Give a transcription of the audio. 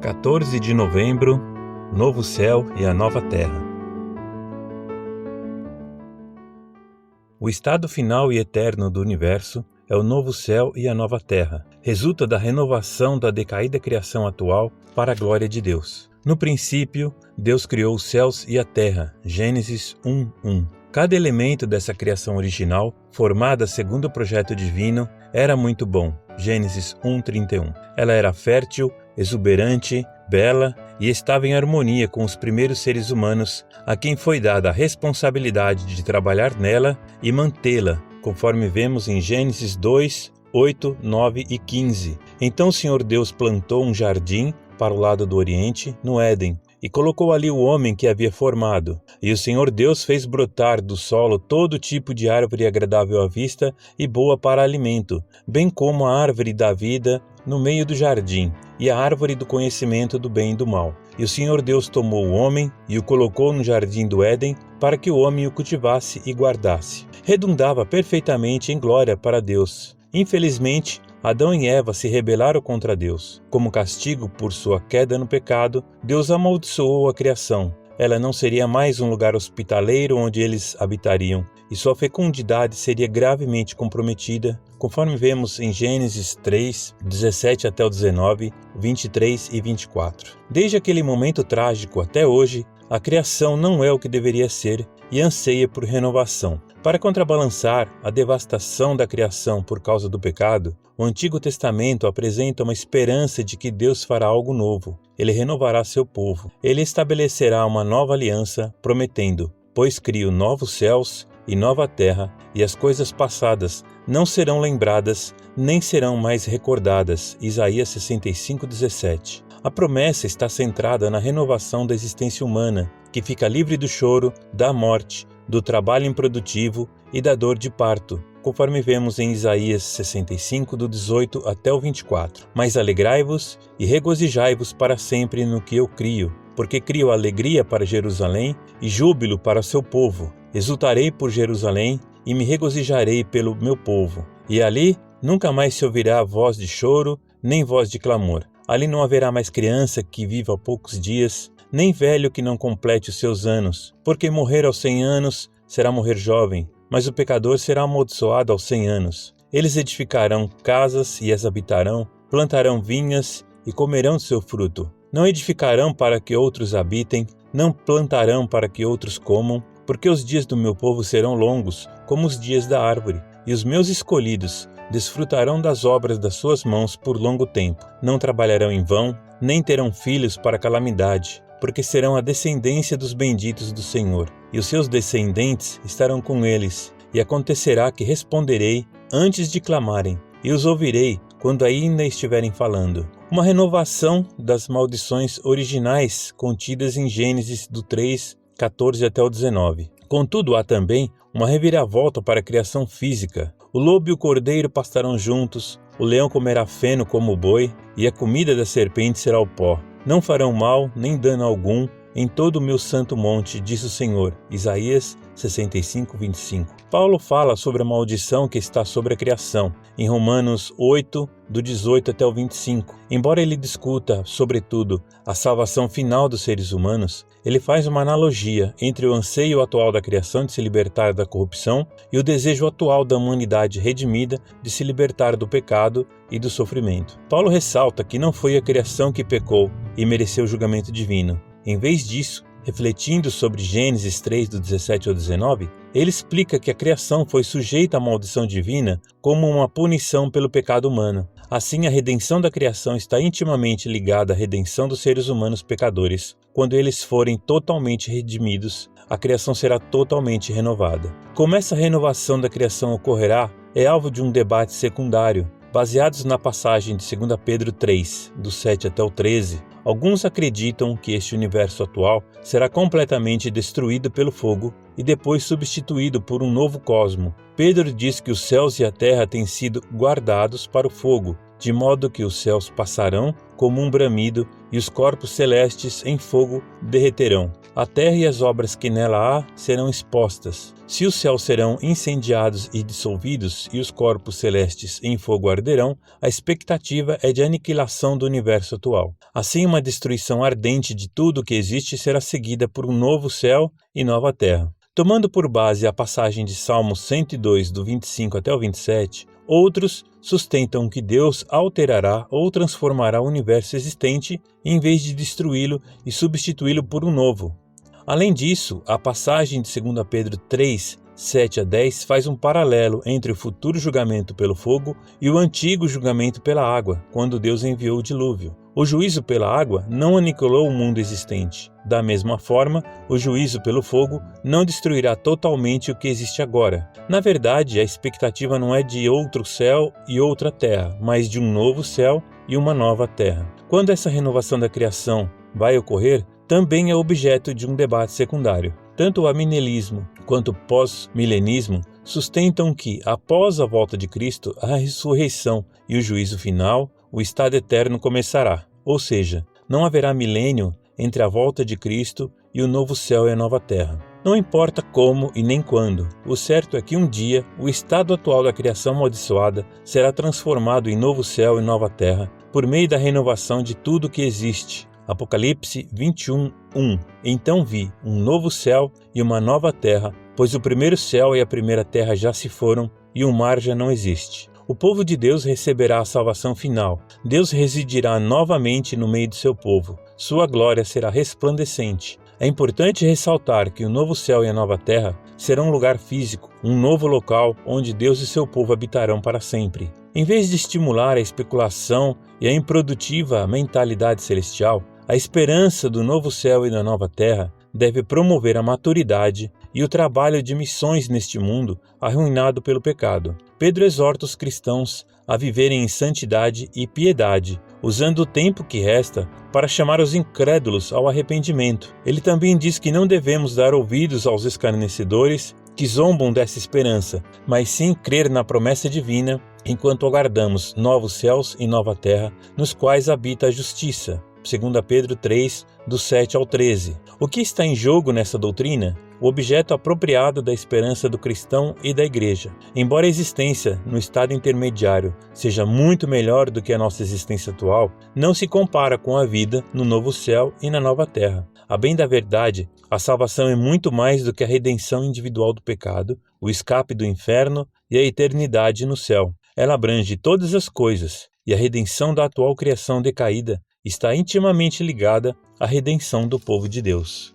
14 de novembro, novo céu e a nova terra. O estado final e eterno do universo é o novo céu e a nova terra. Resulta da renovação da decaída criação atual para a glória de Deus. No princípio, Deus criou os céus e a terra. Gênesis 1:1. Cada elemento dessa criação original, formada segundo o projeto divino, era muito bom. Gênesis 1:31. Ela era fértil, exuberante, bela e estava em harmonia com os primeiros seres humanos, a quem foi dada a responsabilidade de trabalhar nela e mantê-la, conforme vemos em Gênesis 2:8, 9 e 15. Então o Senhor Deus plantou um jardim para o lado do Oriente, no Éden, e colocou ali o homem que havia formado. E o Senhor Deus fez brotar do solo todo tipo de árvore agradável à vista e boa para alimento, bem como a árvore da vida no meio do jardim, e a árvore do conhecimento do bem e do mal. E o Senhor Deus tomou o homem e o colocou no jardim do Éden, para que o homem o cultivasse e guardasse. Redundava perfeitamente em glória para Deus. Infelizmente, Adão e Eva se rebelaram contra Deus. Como castigo por sua queda no pecado, Deus amaldiçoou a criação. Ela não seria mais um lugar hospitaleiro onde eles habitariam, e sua fecundidade seria gravemente comprometida, conforme vemos em Gênesis 3, 17 até o 19, 23 e 24. Desde aquele momento trágico até hoje, a criação não é o que deveria ser e anseia por renovação. Para contrabalançar a devastação da criação por causa do pecado, o Antigo Testamento apresenta uma esperança de que Deus fará algo novo. Ele renovará seu povo. Ele estabelecerá uma nova aliança, prometendo: pois crio novos céus e nova terra, e as coisas passadas não serão lembradas, nem serão mais recordadas. Isaías 65:17. A promessa está centrada na renovação da existência humana, que fica livre do choro, da morte, do trabalho improdutivo e da dor de parto, conforme vemos em Isaías 65, do 18 até o 24. Mas alegrai-vos e regozijai-vos para sempre no que eu crio, porque crio alegria para Jerusalém e júbilo para seu povo. Exultarei por Jerusalém e me regozijarei pelo meu povo. E ali nunca mais se ouvirá voz de choro, nem voz de clamor. Ali não haverá mais criança que viva poucos dias, nem velho que não complete os seus anos, porque morrer aos 100 anos será morrer jovem, mas o pecador será amaldiçoado aos 100 anos. Eles edificarão casas e as habitarão, plantarão vinhas e comerão seu fruto. Não edificarão para que outros habitem, não plantarão para que outros comam, porque os dias do meu povo serão longos, como os dias da árvore, e os meus escolhidos desfrutarão das obras das suas mãos por longo tempo. Não trabalharão em vão, nem terão filhos para calamidade, porque serão a descendência dos benditos do Senhor, e os seus descendentes estarão com eles. E acontecerá que responderei antes de clamarem, e os ouvirei quando ainda estiverem falando. Uma renovação das maldições originais contidas em Gênesis do 3, 14 até o 19. Contudo, há também uma reviravolta para a criação física. O lobo e o cordeiro pastarão juntos, o leão comerá feno como o boi, e a comida da serpente será o pó. Não farão mal, nem dano algum, em todo o meu santo monte, diz o Senhor. Isaías 65:25. Paulo fala sobre a maldição que está sobre a criação, em Romanos 8, do 18 até o 25. Embora ele discuta, sobretudo, a salvação final dos seres humanos, ele faz uma analogia entre o anseio atual da criação de se libertar da corrupção e o desejo atual da humanidade redimida de se libertar do pecado e do sofrimento. Paulo ressalta que não foi a criação que pecou e mereceu o julgamento divino. Em vez disso, refletindo sobre Gênesis 3, do 17 ao 19, ele explica que a criação foi sujeita à maldição divina como uma punição pelo pecado humano. Assim, a redenção da criação está intimamente ligada à redenção dos seres humanos pecadores. Quando eles forem totalmente redimidos, a criação será totalmente renovada. Como essa renovação da criação ocorrerá, é alvo de um debate secundário. Baseados na passagem de 2 Pedro 3, do 7 até o 13, alguns acreditam que este universo atual será completamente destruído pelo fogo e depois substituído por um novo cosmo. Pedro diz que os céus e a terra têm sido guardados para o fogo, de modo que os céus passarão como um bramido, e os corpos celestes em fogo derreterão. A terra e as obras que nela há serão expostas. Se os céus serão incendiados e dissolvidos, e os corpos celestes em fogo arderão, a expectativa é de aniquilação do universo atual. Assim, uma destruição ardente de tudo o que existe será seguida por um novo céu e nova terra. Tomando por base a passagem de Salmo 102, do 25 até o 27, outros sustentam que Deus alterará ou transformará o universo existente em vez de destruí-lo e substituí-lo por um novo. Além disso, a passagem de 2 Pedro 3, 7 a 10 faz um paralelo entre o futuro julgamento pelo fogo e o antigo julgamento pela água, quando Deus enviou o dilúvio. O juízo pela água não aniquilou o mundo existente. Da mesma forma, o juízo pelo fogo não destruirá totalmente o que existe agora. Na verdade, a expectativa não é de outro céu e outra terra, mas de um novo céu e uma nova terra. Quando essa renovação da criação vai ocorrer, também é objeto de um debate secundário. Tanto o amilenismo quanto o pós-milenismo sustentam que, após a volta de Cristo, a ressurreição e o juízo final, o estado eterno começará. Ou seja, não haverá milênio entre a volta de Cristo e o novo céu e a nova terra. Não importa como e nem quando, o certo é que um dia o estado atual da criação amaldiçoada será transformado em novo céu e nova terra por meio da renovação de tudo que existe. Apocalipse 21, 1. Então vi um novo céu e uma nova terra, pois o primeiro céu e a primeira terra já se foram e o mar já não existe. O povo de Deus receberá a salvação final. Deus residirá novamente no meio de seu povo. Sua glória será resplandecente. É importante ressaltar que o novo céu e a nova terra serão um lugar físico, um novo local onde Deus e seu povo habitarão para sempre. Em vez de estimular a especulação e a improdutiva mentalidade celestial, a esperança do novo céu e da nova terra deve promover a maturidade e o trabalho de missões neste mundo arruinado pelo pecado. Pedro exorta os cristãos a viverem em santidade e piedade, usando o tempo que resta para chamar os incrédulos ao arrependimento. Ele também diz que não devemos dar ouvidos aos escarnecedores que zombam dessa esperança, mas sim crer na promessa divina enquanto aguardamos novos céus e nova terra, nos quais habita a justiça. 2 Pedro 3, do 7 ao 13. O que está em jogo nessa doutrina? O objeto apropriado da esperança do cristão e da igreja. Embora a existência no estado intermediário seja muito melhor do que a nossa existência atual, não se compara com a vida no novo céu e na nova terra. A bem da verdade, a salvação é muito mais do que a redenção individual do pecado, o escape do inferno e a eternidade no céu. Ela abrange todas as coisas, e a redenção da atual criação decaída está intimamente ligada à redenção do povo de Deus.